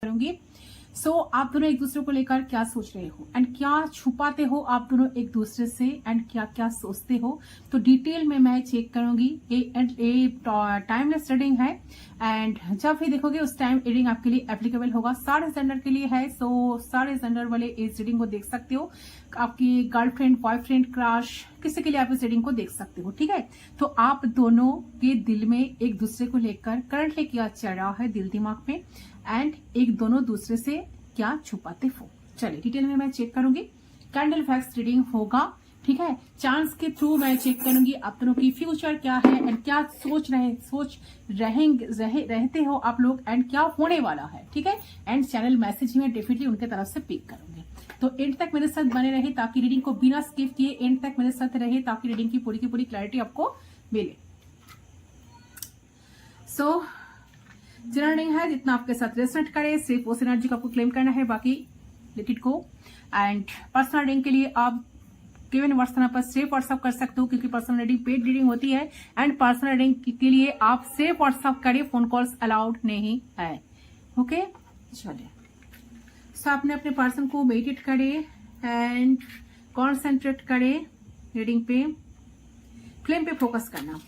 करूंगी। आप दोनों एक दूसरे को लेकर क्या सोच रहे हो एंड क्या छुपाते हो आप दोनों एक दूसरे से एंड क्या क्या सोचते हो, तो डिटेल में मैं चेक करूंगी। ये टाइमलेस रीडिंग है एंड जब भी देखोगे उस टाइम रीडिंग आपके लिए एप्लीकेबल होगा। सारे जेंडर के लिए है, सो सारे जेंडर वाले इस रीडिंग को देख सकते हो। आपकी गर्लफ्रेंड, बॉयफ्रेंड, क्रश, किसी के लिए आप इस रीडिंग को देख सकते हो। ठीक है, तो आप दोनों के दिल में एक दूसरे को लेकर करंटली क्या चल रहा है दिल दिमाग में एंड एक दोनों दूसरे से क्या छुपाते हो। चलिए डिटेल में मैं चेक करूंगी। कैंडल फैक्स रीडिंग होगा, ठीक है। चांस के थ्रू मैं चेक करूंगी आप दोनों की फ्यूचर क्या है एंड क्या रहते हो आप लोग एंड क्या होने वाला है, ठीक है। एंड चैनल मैसेज मैं डेफिनेटली उनके तरफ से पिक करूंगी। तो एंड तक मेरे साथ बने रहे ताकि रीडिंग को बिना स्किप किए एंड तक मेरे साथ रहे ताकि रीडिंग की पूरी क्लैरिटी आपको मिले। जितना नहीं है, जितना आपके साथ रेजोनेट करे सिर्फ उस एनर्जी को आपको क्लेम करना है, बाकी let it go. And personal reading के लिए आप गिवन व्हाट्सएप पर सिर्फ व्हाट्सएप कर सकते हो क्योंकि पर्सनल रीडिंग पेड रीडिंग होती है एंड पर्सनल रीडिंग के लिए आप सिर्फ व्हाट्सएप करें, फोन कॉल्स अलाउड नहीं है। ओके, चलिए। आपने अपने पर्सन को मेडिटेट करे एंड कॉन्सेंट्रेट करे रीडिंग पे, फ्लेम पे फोकस करना।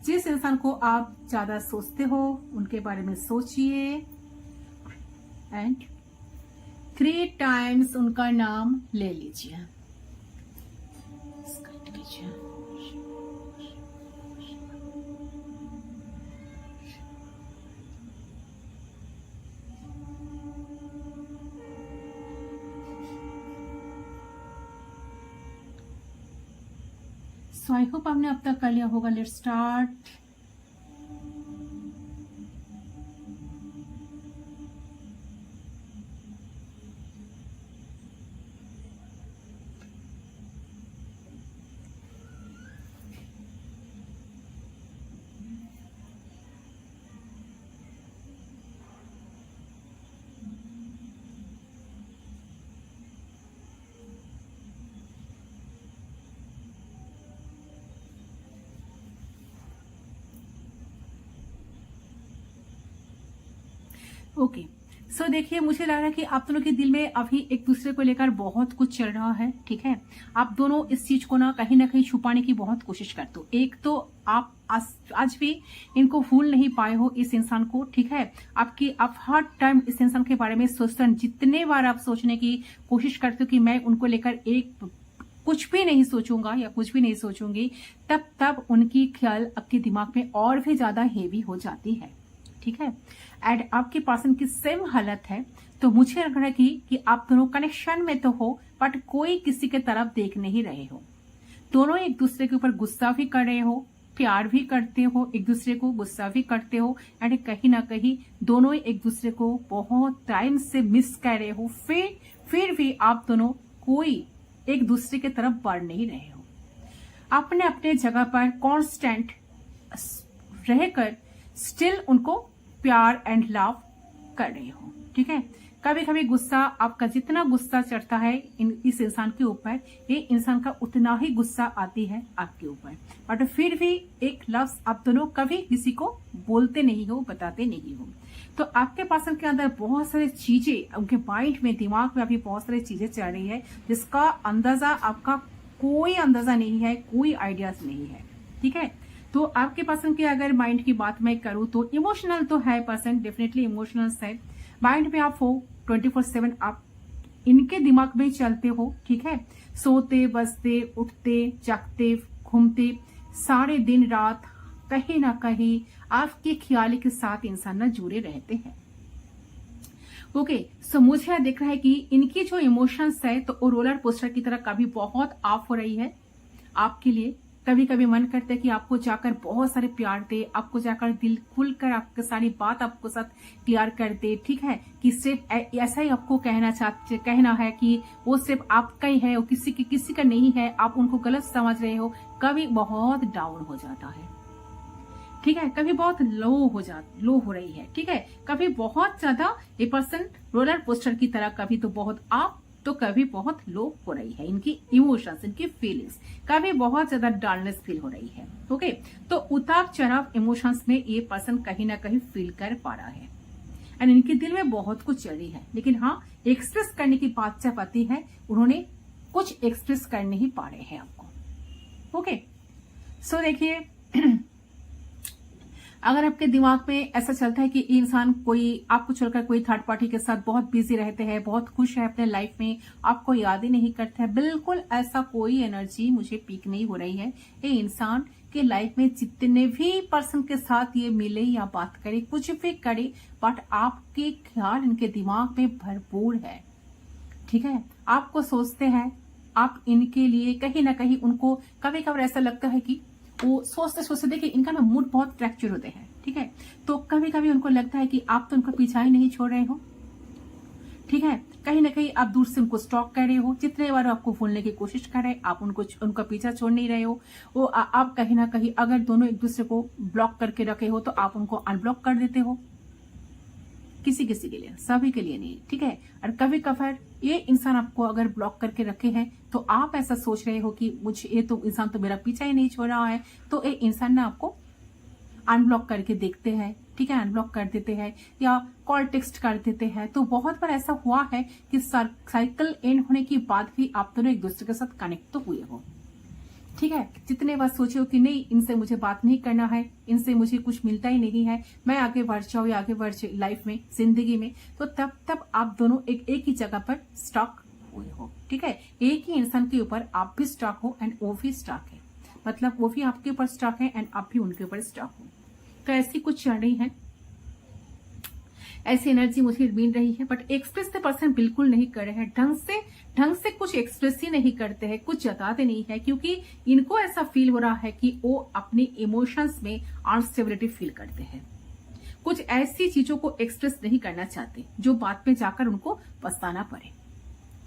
जिस इंसान को आप ज्यादा सोचते हो उनके बारे में सोचिए एंड 3 टाइम्स उनका नाम ले लीजिए। आई होप आपने अब तक कर लिया होगा। Let's start. ओके, सो देखिए, मुझे लग रहा है कि आप दोनों के दिल में अभी एक दूसरे को लेकर बहुत कुछ चल रहा है, ठीक है। आप दोनों इस चीज को ना कहीं छुपाने की बहुत कोशिश करते हो। एक तो आप आज भी इनको भूल नहीं पाए हो इस इंसान को, ठीक है। आप हर टाइम इस इंसान के बारे में सोचते हैं। जितने बार आप सोचने की कोशिश करते हो कि मैं उनको लेकर कुछ भी नहीं सोचूंगा या कुछ भी नहीं सोचूंगी, तब उनकी ख्याल आपके दिमाग में और भी ज्यादा हेवी हो जाती है, ठीक है। एंड आपके पर्सन की सेम हालत है। तो मुझे लग रहा है कि आप दोनों कनेक्शन में तो हो बट कोई किसी के तरफ देख नहीं रहे हो। दोनों एक दूसरे के ऊपर गुस्सा भी कर रहे हो, प्यार भी करते हो, एक दूसरे को गुस्सा भी करते हो एंड कहीं ना कहीं दोनों एक दूसरे को बहुत टाइम से मिस कर रहे हो। फिर भी आप दोनों कोई एक दूसरे की तरफ बढ़ नहीं रहे हो। अपने अपने जगह पर कांस्टेंट रहकर स्टिल उनको प्यार एंड लव कर रहे हो, ठीक है। कभी कभी गुस्सा, आपका जितना गुस्सा चढ़ता है इस इंसान के ऊपर, ये इंसान का उतना ही गुस्सा आती है आपके ऊपर, बट फिर भी एक लफ्ज आप दोनों कभी किसी को बोलते नहीं हो, बताते नहीं हो। तो आपके पर्सन के अंदर बहुत सारी चीजें, उनके माइंड में, दिमाग में अभी बहुत सारी चीजें चल रही है जिसका अंदाजा आपका कोई अंदाजा नहीं है, कोई आइडियाज नहीं है, ठीक है। तो आपके पर्सन की अगर माइंड की बात मैं करूं तो इमोशनल तो है पर्सन, डेफिनेटली इमोशनल है। माइंड में आप हो 24/7 आप इनके दिमाग में चलते हो, ठीक है। सोते, बसते, उठते, जागते, घूमते, सारे दिन रात कहीं ना कहीं आपके ख्याल के साथ इंसान ना जुड़े रहते हैं। ओके, सो मुझे दिख रहा है कि इनकी जो इमोशंस है तो वो रोलर कोस्टर की तरह कभी बहुत ऑफ हो रही है आपके लिए। कभी कभी मन करता है कि आपको जाकर बहुत सारे प्यार दे, आपको जाकर दिल खुलकर आपकी सारी बात आपको साथ क्लियर कर दे, ठीक है। कि सिर्फ ऐसा ही आपको कहना है कि वो सिर्फ आपका ही है, वो किसी का नहीं है, आप उनको गलत समझ रहे हो। कभी बहुत डाउन हो जाता है, ठीक है। कभी बहुत लो हो रही है, ठीक है। कभी बहुत ज्यादा ये पर्सन रोलर कोस्टर की तरह, कभी तो बहुत अप तो कभी बहुत लो हो रही है इनकी इमोशंस, इनकी फीलिंग्स, कभी बहुत ज्यादा डलनेस फील हो रही है। ओके, तो उतार चढ़ाव इमोशंस में ये पर्सन कहीं ना कहीं फील कर पा रहा है एंड इनके दिल में बहुत कुछ चल रही है, लेकिन हाँ एक्सप्रेस करने की बात जब आती है उन्होंने कुछ एक्सप्रेस कर नहीं पा रहे हैं आपको। ओके, सो देखिए अगर आपके दिमाग में ऐसा चलता है कि इंसान कोई आपको छोड़कर कोई थर्ड पार्टी के साथ बहुत बिजी रहते हैं, बहुत खुश है अपने लाइफ में, आपको याद ही नहीं करता है, बिल्कुल ऐसा कोई एनर्जी मुझे पिक नहीं हो रही है। ये इंसान के लाइफ में जितने भी पर्सन के साथ ये मिले या बात करे, कुछ भी करे, बट आपके ख्याल इनके दिमाग में भरपूर है। ठीक है, आपको सोचते हैं, आप इनके लिए कहीं ना कहीं उनको कभी कभार ऐसा लगता है कि वो सोचते सोचते, देखिए इनका ना मूड बहुत फ्रैक्चर होते हैं। ठीक है, तो कभी कभी उनको लगता है कि आप तो उनका पीछा ही नहीं छोड़ रहे हो। ठीक है, कहीं ना कहीं आप दूर से उनको स्टॉक कर रहे हो, जितने बार आपको भूलने की कोशिश कर रहे हैं, आप उनका पीछा छोड़ नहीं रहे हो। वो आप कहीं ना कहीं अगर दोनों एक दूसरे को ब्लॉक करके रखे हो तो आप उनको अनब्लॉक कर देते हो, किसी किसी के लिए, सभी के लिए नहीं। ठीक है, और कभी कभार ये इंसान आपको अगर ब्लॉक करके रखे हैं तो आप ऐसा सोच रहे हो कि मुझे ये तो इंसान तो मेरा पीछा ही नहीं छोड़ रहा है, तो ये इंसान ना आपको अनब्लॉक करके देखते हैं। ठीक है, अनब्लॉक कर देते हैं या कॉल टेक्स्ट कर देते हैं। तो बहुत बार ऐसा हुआ है कि साइकिल एंड होने के बाद भी आप दोनों एक दूसरे के साथ कनेक्ट तो हुए हो। ठीक है, जितने बार सोचे हो कि नहीं इनसे मुझे बात नहीं करना है, इनसे मुझे कुछ मिलता ही नहीं है, मैं आगे बढ़ जाऊं या आगे बढ़ लाइफ में, जिंदगी में, तो तब आप दोनों एक ही जगह पर स्टॉक हुए हो। ठीक है, एक ही इंसान के ऊपर आप भी स्टॉक हो एंड वो भी स्टॉक है, मतलब वो भी आपके ऊपर स्टॉक है एंड आप भी उनके ऊपर स्टॉक हो। तो ऐसी कुछ चल रही है, ऐसी एनर्जी मुझे मिल रही है, बट एक्सप्रेस द पर्सन बिल्कुल नहीं कर रहे हैं, ढंग से कुछ एक्सप्रेस ही नहीं करते हैं, कुछ जताते नहीं है, क्योंकि इनको ऐसा फील हो रहा है कि वो अपनी इमोशंस में अनस्टेबिलिटी फील करते हैं। कुछ ऐसी चीजों को एक्सप्रेस नहीं करना चाहते जो बाद में जाकर उनको पछताना पड़े।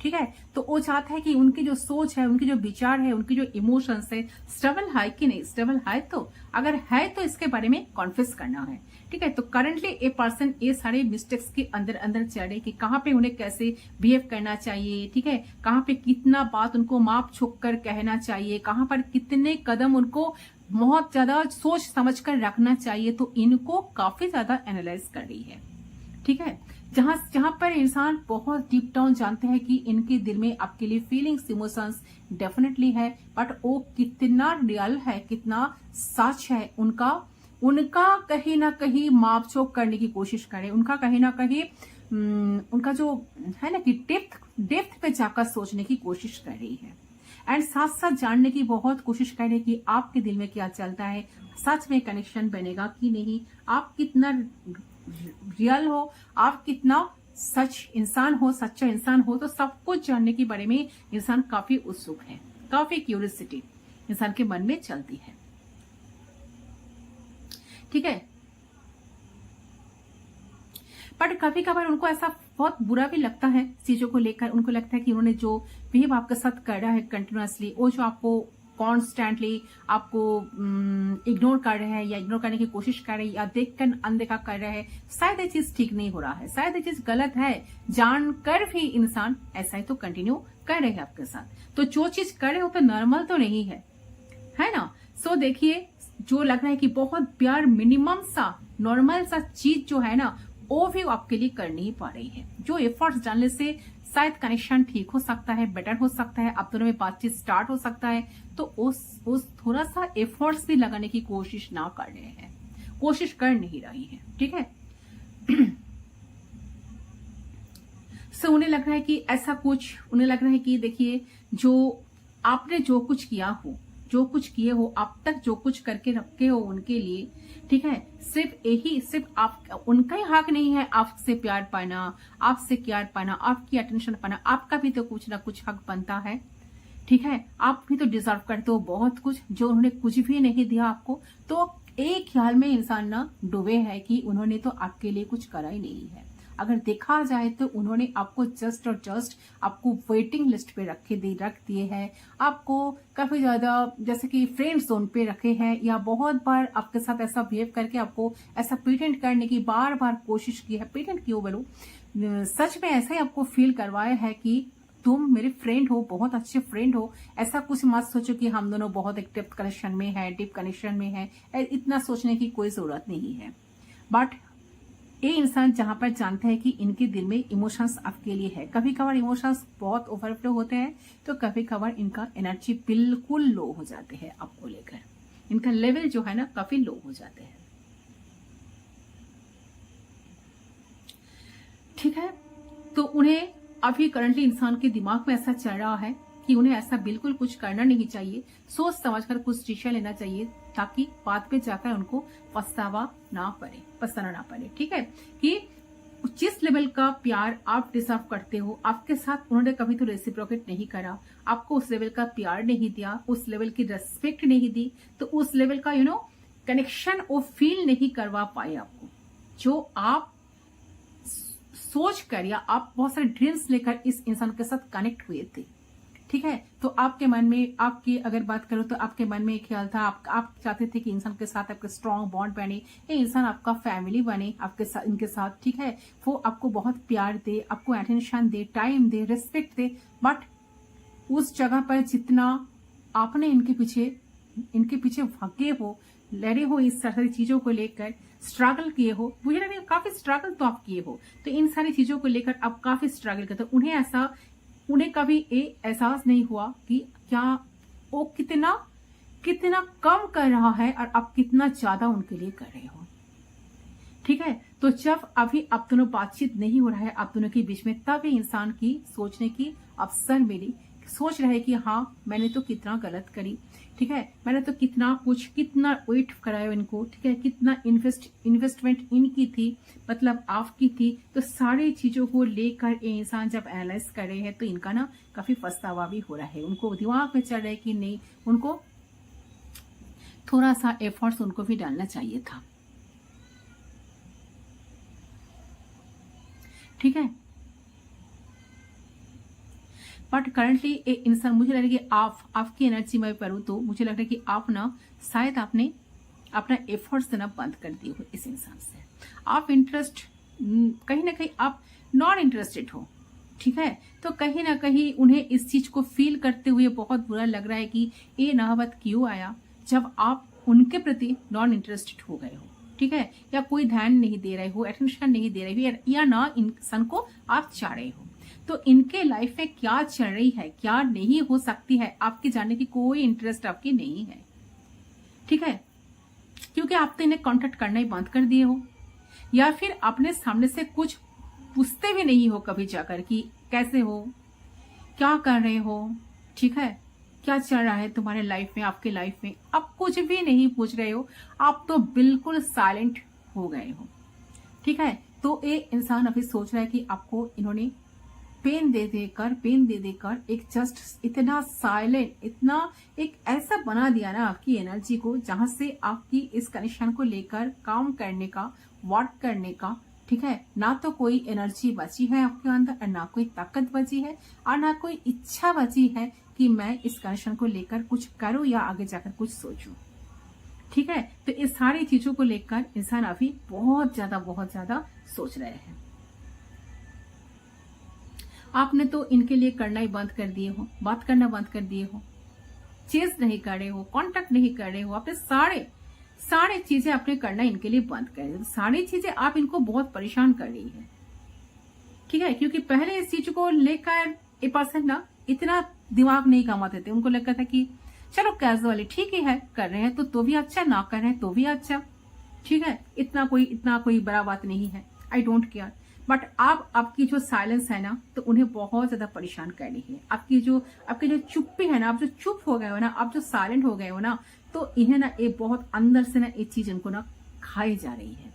ठीक है, तो वो चाहता है कि उनकी जो सोच है, उनकी जो विचार है, उनकी जो इमोशंस है, स्टेबल है कि नहीं स्टेबल है, तो अगर है तो इसके बारे में कॉन्फेस करना है। ठीक है, तो करंटली ए पर्सन ये सारे मिस्टेक्स के अंदर अंदर चल रहे कि कहाँ पे उन्हें कैसे बिहेव करना चाहिए। ठीक है, कहाँ पे कितना बात उनको माप छुप कर कहना चाहिए, कहाँ पर कितने कदम उनको बहुत ज्यादा सोच समझ कर रखना चाहिए, तो इनको काफी ज्यादा एनालाइज कर रही है। ठीक है, जहां पर इंसान बहुत डीप डाउन जानते हैं कि इनके दिल में आपके लिए फीलिंग्स, इमोशंस डेफिनेटली है, बट वो कितना रियल है, कितना सच है, उनका कहीं ना कहीं मापचोप करने की कोशिश करें, उनका कहीं ना कहीं उनका जो है ना कि डेप्थ पे जाकर सोचने की कोशिश कर रही है एंड साथ साथ जानने की बहुत कोशिश कर रही है कि आपके दिल में क्या चलता है, सच में कनेक्शन बनेगा कि नहीं, आप कितना रियल हो, आप कितना सच इंसान हो, सच्चा इंसान हो। तो सब कुछ जानने के बारे में इंसान काफी उत्सुक है, काफी क्यूरियोसिटी इंसान के मन में चलती है। ठीक है, बट कभी कभार उनको ऐसा बहुत बुरा भी लगता है चीजों को लेकर, उनको लगता है कि उन्होंने जो बिहेव आपके साथ कर रहा है कंटिन्यूअसली, वो जो आपको कॉन्स्टेंटली आपको इग्नोर कर रहे हैं या इग्नोर करने की कोशिश कर रहे हैं या देखकर अनदेखा कर रहे हैं, शायद ये चीज ठीक नहीं हो रहा है, शायद ये चीज गलत है, जानकर भी इंसान ऐसा ही तो कंटिन्यू कर रहे हैं आपके साथ। तो जो चीज कर रहे हो तो नॉर्मल तो नहीं है ना। सो देखिए, जो लग रहा है कि बहुत प्यार मिनिमम सा नॉर्मल सा चीज जो है ना, वो भी आपके लिए कर नहीं पा रही है। जो एफर्ट्स डालने से शायद कनेक्शन ठीक हो सकता है, बेटर हो सकता है, आप दोनों में बातचीत स्टार्ट हो सकता है, तो उस थोड़ा सा एफर्ट्स भी लगाने की कोशिश ना कर रहे हैं, कोशिश कर नहीं रही है। ठीक है, सो उन्हें लग रहा है कि ऐसा कुछ, उन्हें लग रहा है कि देखिए, जो आपने जो कुछ किया हो, जो कुछ किए हो, अब तक जो कुछ करके रखे हो उनके लिए, ठीक है, सिर्फ आप, उनका ही हक नहीं है आपसे प्यार पाना, आपसे केयर पाना, आपकी अटेंशन पाना, आपका भी तो कुछ ना कुछ हक बनता है। ठीक है, आप भी तो डिजर्व करते हो बहुत कुछ, जो उन्होंने कुछ भी नहीं दिया आपको। तो एक ख्याल में इंसान ना डूबे है कि उन्होंने तो आपके लिए कुछ करा ही नहीं है। अगर देखा जाए तो उन्होंने आपको जस्ट और जस्ट आपको वेटिंग लिस्ट पे रख दिए हैं, आपको काफी ज्यादा जैसे कि फ्रेंड जोन पे रखे हैं, या बहुत बार आपके साथ ऐसा बिहेव करके आपको ऐसा प्रिटेंड करने की बार बार कोशिश की है, प्रिटेंड क्यों बोलूं, सच में ऐसा ही आपको फील करवाया है कि तुम मेरे फ्रेंड हो, बहुत अच्छे फ्रेंड हो। ऐसा कुछ मत सोचो कि हम दोनों बहुत एक डीप कनेक्शन में है, डीप कनेक्शन में है। इतना सोचने की कोई जरूरत नहीं है। बट ये इंसान जहां पर जानता है कि इनके दिल में इमोशंस आपके लिए है, कभी कभार इमोशंस बहुत ओवरफ्लो होते हैं, तो कभी कभार इनका एनर्जी बिल्कुल लो हो जाते हैं आपको लेकर। इनका लेवल जो है ना काफी लो हो जाते हैं। ठीक है, तो उन्हें अभी करंटली इंसान के दिमाग में ऐसा चल रहा है कि उन्हें ऐसा बिल्कुल कुछ करना नहीं चाहिए, सोच समझकर कुछ डिसीजन लेना चाहिए, ताकि बाद में जाकर उनको पछताना ना पड़े। ठीक है, कि जिस लेवल का प्यार आप डिजर्व करते हो, आपके साथ उन्होंने कभी तो रेसिप्रोकेट नहीं करा, आपको उस लेवल का प्यार नहीं दिया, उस लेवल की रेस्पेक्ट नहीं दी, तो उस लेवल का कनेक्शन वो फील नहीं करवा पाए आपको, जो आप सोच कर या आप बहुत सारे ड्रीम्स लेकर इस इंसान के साथ कनेक्ट हुए थे। ठीक है, तो आपके मन में, आपकी अगर बात करो तो आपके मन में एक ख्याल था, आप चाहते थे कि इंसान के साथ आपका स्ट्रॉन्ग बॉन्ड बने, ये इंसान आपका फैमिली बने आपके साथ, इनके साथ। ठीक है, वो आपको बहुत प्यार दे, आपको attention they, time they, respect they. But उस जगह पर जितना आपने इनके पीछे भागे हो, लड़े हो, इस सारी चीजों को लेकर स्ट्रगल किए हो, मुझे लगता है काफी स्ट्रगल तो आप किए हो, तो इन सारी चीजों को लेकर आप काफी स्ट्रगल करते हो। उन्हें कभी ये एहसास नहीं हुआ कि क्या वो कितना कम कर रहा है और आप कितना ज्यादा उनके लिए कर रहे हो। ठीक है, तो जब अभी आप दोनों बातचीत नहीं हो रहा है आप दोनों के बीच में, तब ये इंसान की सोचने की अवसर मिली, सोच रहे कि हाँ मैंने तो कितना गलत करी। ठीक है, मैंने तो कितना वेट कराया इनको। ठीक है, कितना इन्वेस्टमेंट इनकी थी, मतलब आपकी थी। तो सारी चीजों को लेकर ये इंसान जब एनालाइज कर रहे हैं तो इनका ना काफी पछतावा भी हो रहा है। उनको दिमाग में चल रहा है कि नहीं, उनको थोड़ा सा एफर्ट्स उनको भी डालना चाहिए था। ठीक है, बट करंटली एक इंसान, मुझे लग रहा है कि आपकी एनर्जी में पढ़ूं तो मुझे लग रहा है कि आप ना शायद आपने अपना एफर्ट्स देना बंद कर दिए हो इस इंसान से। आप इंटरेस्ट, कहीं ना कहीं आप नॉन इंटरेस्टेड हो। ठीक है, तो कहीं ना कहीं उन्हें इस चीज को फील करते हुए बहुत बुरा लग रहा है कि ये नौबत क्यों आया जब आप उनके प्रति नॉन इंटरेस्टेड हो गए हो। ठीक है, या कोई ध्यान नहीं दे रहे हो, अटेंशन नहीं दे रहे हो, या ना इंसान को आप चाह रहे हो। तो इनके लाइफ में क्या चल रही है, क्या नहीं हो सकती है, आपके जानने की कोई इंटरेस्ट आपकी नहीं है। ठीक है, क्योंकि आप तो इन्हें कांटेक्ट करना ही बंद कर दिए हो, या फिर आपने सामने से कुछ पूछते भी नहीं हो कभी जाकर कि कैसे हो, क्या कर रहे हो। ठीक है, क्या चल रहा है तुम्हारे लाइफ में, आपके लाइफ में, आप कुछ भी नहीं पूछ रहे हो, आप तो बिल्कुल साइलेंट हो गए हो। ठीक है, तो ये इंसान अभी सोच रहा है कि आपको इन्होंने पेन दे देकर एक जस्ट इतना साइलेंट, इतना एक ऐसा बना दिया ना आपकी एनर्जी को, जहां से आपकी इस कनेक्शन को लेकर काम करने का, वर्क करने का, ठीक है, ना तो कोई एनर्जी बची है आपके अंदर, और ना कोई ताकत बची है, और ना कोई इच्छा बची है कि मैं इस कनेक्शन को लेकर कुछ करूं या आगे जाकर कुछ सोचूं। ठीक है, तो इस सारी चीजों को लेकर इंसान अभी बहुत ज्यादा सोच रहे हैं। आपने तो इनके लिए करना ही बंद कर दिए हो, बात करना बंद कर दिए हो, चेज नहीं कर रहे हो, कांटेक्ट नहीं कर रहे हो, आपने सारे चीजें आपने करना इनके लिए बंद कर दिया। सारी चीजें आप इनको बहुत परेशान कर रही है। ठीक है, क्योंकि पहले इस चीज को लेकर ये पर्सन ना इतना दिमाग नहीं कमाते थे, उनको लगता था कि चलो कैजुअली ठीक ही है, कर रहे हैं तो भी अच्छा, ना कर रहे हैं तो भी अच्छा। ठीक है, इतना कोई बड़ा बात नहीं है, आई डोंट केयर। बट आपकी जो साइलेंस है ना, तो उन्हें बहुत ज्यादा परेशान कर रही है। आपकी जो चुप्पी है ना, आप जो चुप हो गए हो ना, आप जो साइलेंट हो गए हो ना, तो इन्हें ना ये बहुत अंदर से ना ये चीज इनको ना खाई जा रही है।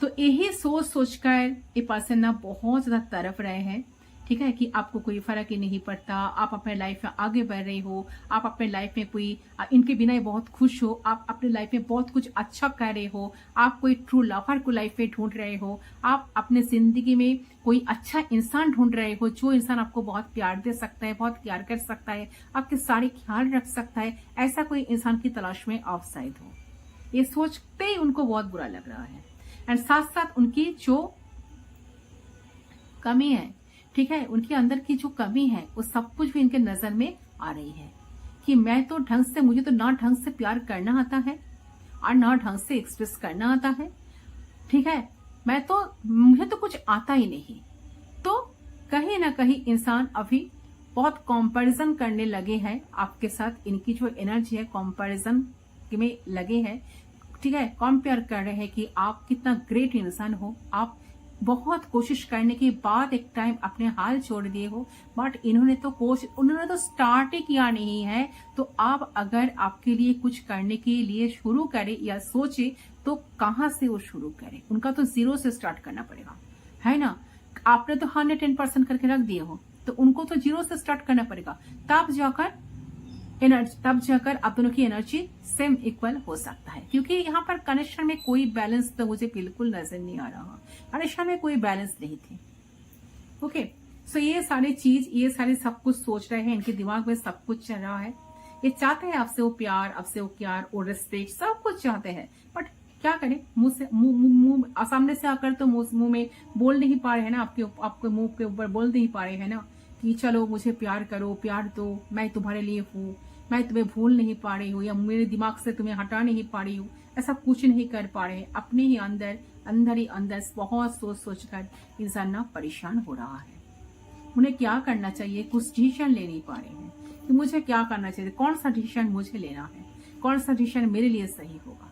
तो यही सोच कर ये पर्सन ना बहुत ज्यादा तड़प रहे हैं। ठीक है, कि आपको कोई फर्क ही नहीं पड़ता, आप अपने लाइफ में आगे बढ़ रहे हो, आप अपने लाइफ में कोई इनके बिना ही बहुत खुश हो, आप अपने लाइफ में बहुत कुछ अच्छा कर रहे हो, आप कोई ट्रू लवर को लाइफ में ढूंढ रहे हो, आप अपने जिंदगी में कोई अच्छा इंसान ढूंढ रहे हो, जो इंसान आपको बहुत प्यार दे सकता है, बहुत प्यार कर सकता है, आपके सारे ख्याल रख सकता है, ऐसा कोई इंसान की तलाश में आप शायद हो। ये सोचते ही उनको बहुत बुरा लग रहा है। एंड साथ साथ उनकी जो कमी है, ठीक है, उनके अंदर की जो कमी है वो सब कुछ भी इनके नजर में आ रही है कि मैं तो मुझे तो ना ढंग से प्यार करना आता है और ना ढंग से एक्सप्रेस करना आता है। ठीक है, मुझे तो कुछ आता ही नहीं। तो कहीं ना कहीं इंसान अभी बहुत कंपैरिजन करने लगे हैं आपके साथ। इनकी जो एनर्जी है कंपैरिजन में लगे हैं। ठीक है, कंपेयर कर रहे हैं कि आप कितना ग्रेट इंसान हो। आप बहुत कोशिश करने के बाद एक टाइम अपने हाल छोड़ दिए हो, बट उन्होंने तो स्टार्ट ही किया नहीं है। तो आप अगर आपके लिए कुछ करने के लिए शुरू करे या सोचे तो कहाँ से वो शुरू करे? उनका तो 0 से स्टार्ट करना पड़ेगा, है ना। आपने तो 110% करके रख दिए हो, तो उनको तो 0 से स्टार्ट करना पड़ेगा। तब जाकर आप दोनों की एनर्जी सेम इक्वल हो सकता है। क्योंकि यहाँ पर कनेक्शन में कोई बैलेंस तो मुझे बिल्कुल नजर नहीं आ रहा। कनेक्शन में कोई बैलेंस नहीं थी। ओके, सो ये सारे सब कुछ सोच रहे हैं, इनके दिमाग में सब कुछ चल रहा है। ये चाहते हैं आपसे वो प्यार, और रिस्पेक्ट सब कुछ चाहते हैं, बट क्या करें, मुंह सामने से आकर तो मुंह में बोल नहीं पा रहे हैं ना, आपके मुंह के ऊपर बोल नहीं पा रहे हैं ना कि चलो मुझे प्यार करो, प्यार दो, मैं तुम्हारे लिए हूँ, मैं तुम्हें भूल नहीं पा रही हूँ, या मेरे दिमाग से तुम्हें हटा नहीं पा रही हूँ। ऐसा कुछ नहीं कर पा रहे। अपने ही अंदर बहुत सोच कर इंसान ना परेशान हो रहा है। उन्हें क्या करना चाहिए, कुछ डिसीजन ले नहीं पा रहे हैं कि मुझे क्या करना चाहिए, कौन सा डिसीजन मुझे लेना है, कौन सा डिसीजन मेरे लिए सही होगा।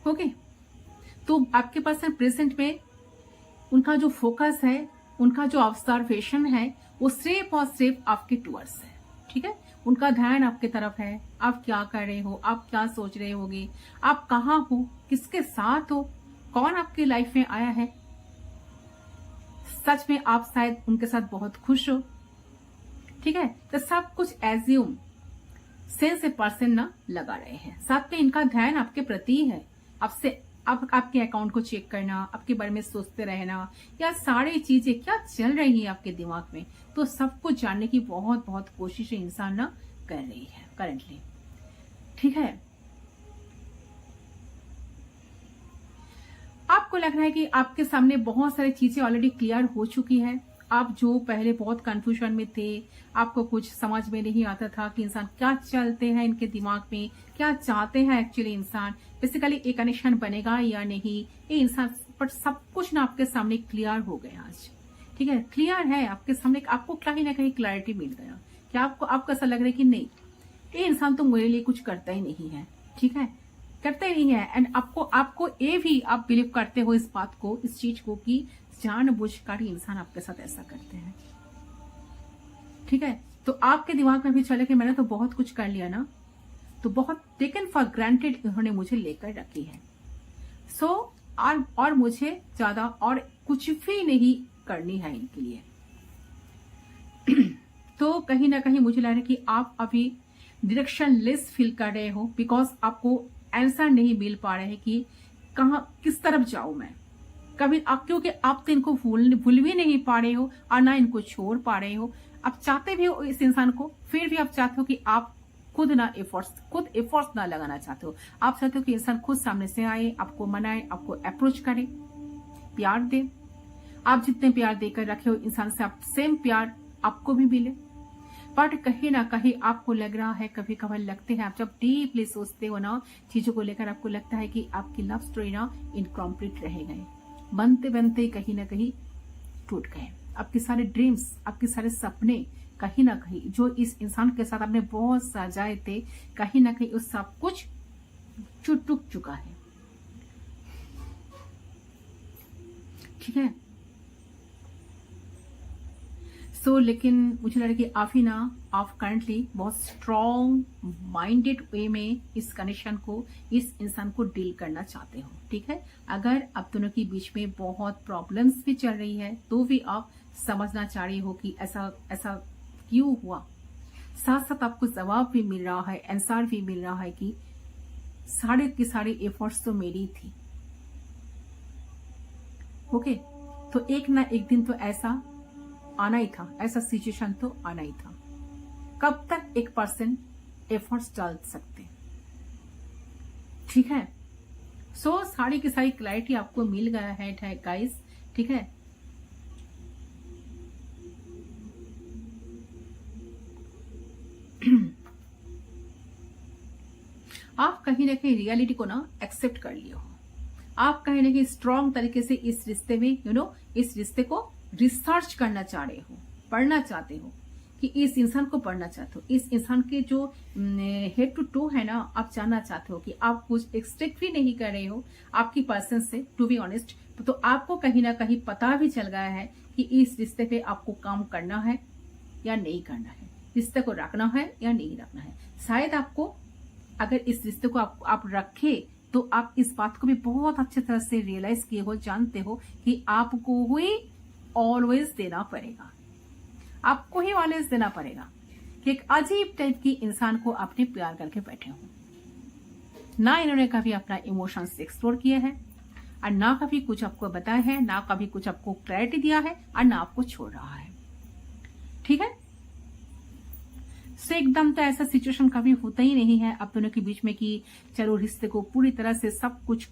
ओके, तो आपके पास प्रेजेंट में उनका जो फोकस है, उनका जो ऑब्जर्वेशन है, वो सिर्फ और सिर्फ आपके टूवर्ड्स है। ठीक है, उनका ध्यान आपके तरफ है। आप क्या कर रहे हो, आप क्या सोच रहे होगे, आप कहाँ हो, किसके साथ हो, कौन आपकी लाइफ में आया है। सच में आप शायद उनके साथ बहुत खुश हो। ठीक है, तो सब कुछ एज्यूम सेंस ए पर्सन ना लगा रहे हैं। साथ में इनका ध्यान आपके प्रति है। आपके अकाउंट को चेक करना, आपके बारे में सोचते रहना, या सारी चीजें क्या चल रही है आपके दिमाग में, तो सब कुछ जानने की बहुत कोशिश इंसान ना कर रही है करंटली। ठीक है, आपको लग रहा है कि आपके सामने बहुत सारी चीजें ऑलरेडी क्लियर हो चुकी है। आप जो पहले बहुत कंफ्यूजन में थे, आपको कुछ समझ में नहीं आता था कि इंसान क्या चलते हैं इनके दिमाग में, क्या चाहते हैं एक्चुअली इंसान, बेसिकली एक कनेक्शन बनेगा या नहीं, ये इंसान पर सब कुछ ना आपके सामने क्लियर हो गया आज। ठीक है, क्लियर है आपके सामने, आपको कहीं ना कहीं क्लैरिटी मिल गया कि आपको ऐसा लग रहा है कि नहीं, ये इंसान तो मेरे लिए कुछ करता ही नहीं है। ठीक है, करते नहीं है। एंड आपको ये भी आप बिलीव करते हो इस बात को, इस चीज को, कि जानबूझकर इंसान आपके साथ ऐसा करते हैं। ठीक है, तो आपके दिमाग में भी चले कि मैंने तो बहुत कुछ कर लिया ना, तो बहुत टेकन फॉर ग्रांटेड इन्होंने मुझे लेकर रखी है। सो और मुझे ज्यादा और कुछ भी नहीं करनी है इनके लिए। तो कहीं ना कहीं मुझे लग रहा है कि आप अभी डायरेक्शन लेस फील कर रहे हो, बिकॉज आपको आंसर नहीं मिल पा रहे कि किस तरफ जाऊं मैं। क्योंकि आप तो इनको भूल भी नहीं पा रहे हो और ना इनको छोड़ पा रहे हो। आप चाहते भी हो इस इंसान को, फिर भी आप चाहते हो कि आप खुद एफर्ट्स ना लगाना चाहते हो। आप चाहते हो कि इंसान खुद सामने से आए, आपको मनाए, आपको अप्रोच करे, प्यार दे। आप जितने प्यार देकर रखे हो इंसान से, आप सेम प्यार आपको भी मिले। बट कहीं ना कहीं आपको लग रहा है, कभी कभार लगते हैं, आप जब डीपली सोचते हो ना चीजों को लेकर, आपको लगता है कि आपकी लव स्टोरी ना इनकम्प्लीट रह गए, बनते बनते कहीं ना कहीं टूट गए। आपके सारे ड्रीम्स, आपके सारे सपने कहीं ना कहीं जो इस इंसान के साथ आपने बहुत सजाए थे, कहीं ना कहीं उस सब कुछ टूट चुका है। ठीक है, लेकिन मुझे लग रहा है कि आप करंटली बहुत स्ट्रॉन्ग माइंडेड वे में इस कनेक्शन को, इस इंसान को डील करना चाहते हो। ठीक है, अगर आप दोनों के बीच में बहुत प्रॉब्लम्स भी चल रही है, तो भी आप समझना चाह रही हो कि ऐसा क्यों हुआ। साथ साथ आपको जवाब भी मिल रहा है, आंसर भी मिल रहा है कि सारे के सारे एफर्ट्स तो मेरी थी। ओके, तो एक ना एक दिन तो ऐसा आना ही था, ऐसा सिचुएशन तो आना ही था। कब तक एक पर्सन एफर्ट्स डाल सकते। ठीक है, सो सारी की सारी क्लैरिटी आपको मिल गया है गाइस, ठीक है। आप कहीं ना कहीं रियलिटी को ना एक्सेप्ट कर लिए हो, आप कहीं ना कहीं स्ट्रांग तरीके से इस रिश्ते में इस रिश्ते को रिसर्च करना चाह रहे हो, पढ़ना चाहते हो, कि इस इंसान को पढ़ना चाहते हो, इस इंसान के जो हेड टू टू है ना, आप जानना चाहते हो कि आप कुछ एक्सपेक्ट भी नहीं कर रहे हो आपकी पर्सन से, टू बी ऑनेस्ट। तो आपको कहीं ना कहीं पता भी चल गया है कि इस रिश्ते पे आपको काम करना है या नहीं करना है, रिश्ते को रखना है या नहीं रखना है। शायद आपको अगर इस रिश्ते को आप रखे तो आप इस बात को भी बहुत अच्छे तरह से रियलाइज किए हो, जानते हो कि आपको ही ऑलवेज देना पड़ेगा, आपको ही ऑलवेज देना पड़ेगा कि एक अजीब टाइप की इंसान को आपने प्यार करके बैठे हो। ना इन्होंने कभी अपना इमोशंस एक्सप्लोर किया है, और ना कभी कुछ आपको बताया है, ना कभी कुछ आपको क्लैरिटी दिया है, और ना आपको छोड़ रहा है, ठीक है। से एकदम तो ऐसा सिचुएशन कभी होता ही नहीं है आप दोनों के बीच में कि चलो रिश्ते को पूरी तरह से सब कुछ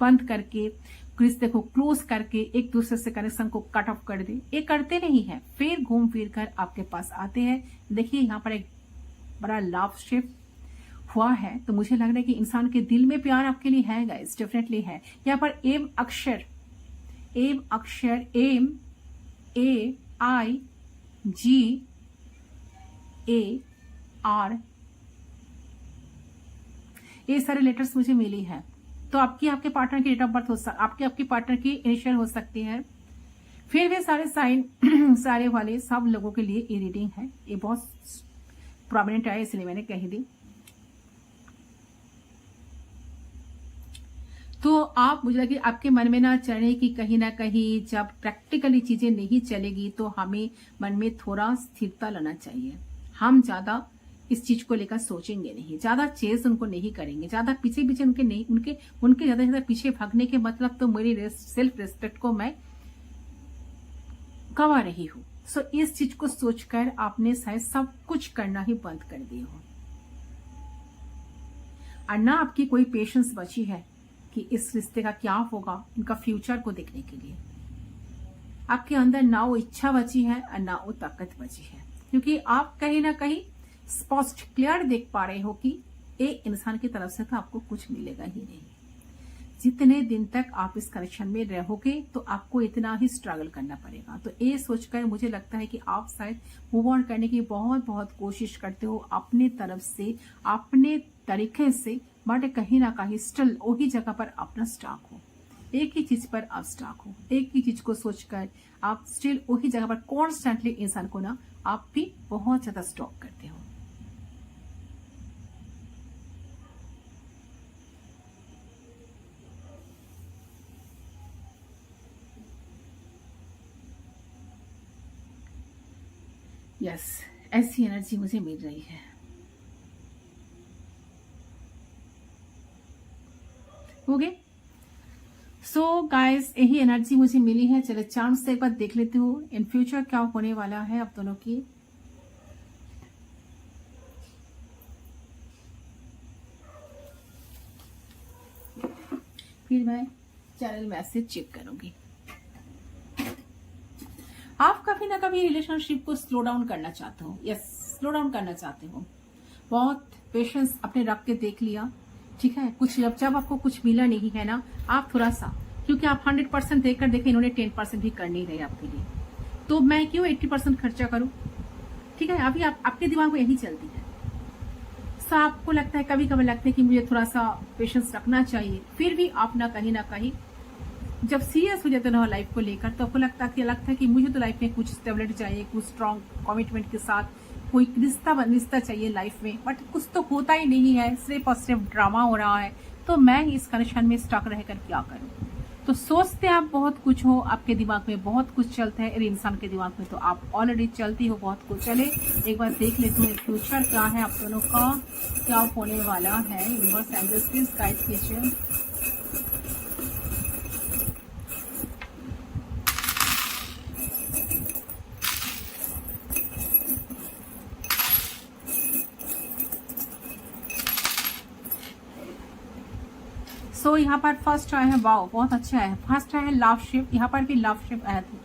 बंद करके, रिश्ते को क्लोज करके एक दूसरे से कनेक्शन को कट ऑफ कर दे। ये करते नहीं है, फिर घूम फिर कर आपके पास आते हैं। देखिए यहाँ पर एक बड़ा लव शिफ्ट हुआ है, तो मुझे लग रहा है कि इंसान के दिल में प्यार आपके लिए है गाइस, डेफिनेटली है। यहाँ पर एम अक्षर एम AIGAR ये सारे लेटर्स मुझे मिली है। तो आपके पार्टनर की डेट ऑफ बर्थ हो सकती, आपके पार्टनर की इनिशियल हो सकती है। फिर भी सारे साइन सारे वाले सब लोगों के लिए ये रीडिंग है, ये बहुत प्रोमिनेंट है, इसलिए मैंने कह दी। तो आप मुझे लगे आपके मन में ना चढ़े कि कहीं ना कहीं जब प्रैक्टिकली चीजें नहीं चलेगी तो हमें मन में थोड़ा स्थिरता लाना चाहिए। हम ज्यादा इस चीज को लेकर सोचेंगे नहीं, ज्यादा चेस उनको नहीं करेंगे, ज्यादा पीछे पीछे उनके ज्यादा पीछे भागने के मतलब तो मेरी सेल्फ रिस्पेक्ट को मैं गवा रही हूँ। सो इस चीज को सोचकर आपने शायद सब कुछ करना ही बंद कर दिए हो, और ना आपकी कोई पेशेंस बची है कि इस रिश्ते का क्या होगा, इनका फ्यूचर को देखने के लिए। आपके अंदर ना वो इच्छा बची है और ना वो ताकत बची है, क्योंकि आप कहीं ना कहीं स्पष्ट क्लियर देख पा रहे हो कि एक इंसान की तरफ से तो आपको कुछ मिलेगा ही नहीं। जितने दिन तक आप इस कनेक्शन में रहोगे तो आपको इतना ही स्ट्रगल करना पड़ेगा। तो ये सोचकर मुझे लगता है कि आप शायद मूव ऑन करने की बहुत बहुत कोशिश करते हो अपने तरफ से, अपने तरीके से, बट कहीं ना कहीं स्टिल वही जगह पर अपना स्टॉक हो, एक ही चीज पर आप स्टॉक हो, एक ही चीज को सोचकर आप स्टिल वही जगह पर कॉन्स्टेंटली इंसान को ना आप भी बहुत ज्यादा स्टॉक करते हो। यस, ऐसी एनर्जी मुझे मिल रही है। ओके, सो गाइस यही एनर्जी मुझे मिली है। चलो चांस से एक बार देख लेती हूँ इन फ्यूचर क्या होने वाला है आप दोनों की। फिर मैं चैनल मैसेज चेक करूंगी। आप कभी ना कभी रिलेशनशिप को स्लो डाउन करना चाहते हो, यस स्लो डाउन करना चाहते हो। बहुत पेशेंस अपने रख के देख लिया, ठीक है। कुछ जब आपको कुछ मिला नहीं है ना, आप थोड़ा सा, क्योंकि आप 100% देकर देखे, इन्होंने 10% भी कर नहीं रहे आपके लिए, तो मैं क्यों 80% खर्चा करूं, ठीक है। अभी आपके दिमाग में यही चलती है। सो आपको लगता है, कभी कभी लगता है कि मुझे थोड़ा सा पेशेंस रखना चाहिए। फिर भी आप ना कहीं जब सीरियस हो जाते हो लाइफ को लेकर, तो आपको लगता है कि मुझे तो लाइफ में कुछ स्टेबिलिटी चाहिए, कुछ स्ट्रांग कमिटमेंट के साथ कोई रिश्ता चाहिए लाइफ में, बट कुछ तो होता ही नहीं है, सिर्फ और सिर्फ ड्रामा हो रहा है। तो मैं इस कनेक्शन में स्टक रहकर क्या करूं। तो सोचते आप बहुत कुछ हो, आपके दिमाग में बहुत कुछ चलता है, और इंसान के दिमाग में तो आप ऑलरेडी चलती हो बहुत कुछ। चले एक बार देख लेते हैं फ्यूचर क्या है आप दोनों का, क्या होने वाला है। यूनिवर्स एंजल्स प्लीज गाइड कीजिए। सो यहाँ पर फर्स्ट आया है, वाओ बहुत अच्छा है, फर्स्ट आया है लव शिफ्ट, यहाँ पर भी लव शिफ्ट आया था।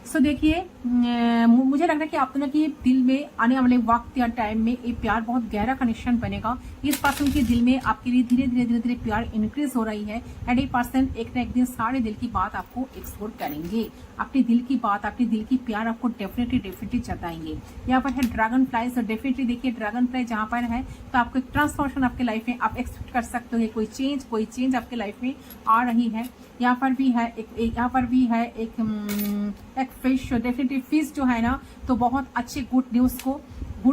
सो देखिए मुझे लग रहा है कि आप दोनों के दिल में आने वाले वक्त या टाइम में ये प्यार बहुत गहरा कनेक्शन बनेगा। इस पर्सन के दिल में आपके लिए धीरे धीरे धीरे धीरे प्यार इंक्रीज हो रही है एंड ये पर्सन एक ना एक दिन सारे दिल की बात आपको एक्सप्लोर करेंगे, अपने दिल की बात, अपने दिल की प्यार आपको डेफिनेटली जताएंगे। यहाँ पर है ड्रैगन फ्लाई, सो डेफिनेटली देखिए ड्रैगन फ्लाई जहाँ पर है तो आपको एक ट्रांसफॉर्मेशन आपके लाइफ में आप एक्सपेक्ट कर सकते हो, कोई चेंज आपके लाइफ में आ रही है। यहाँ पर भी है यहाँ पर भी है एक फिश, डेफिनेटली फिश जो है ना तो बहुत अच्छे गुड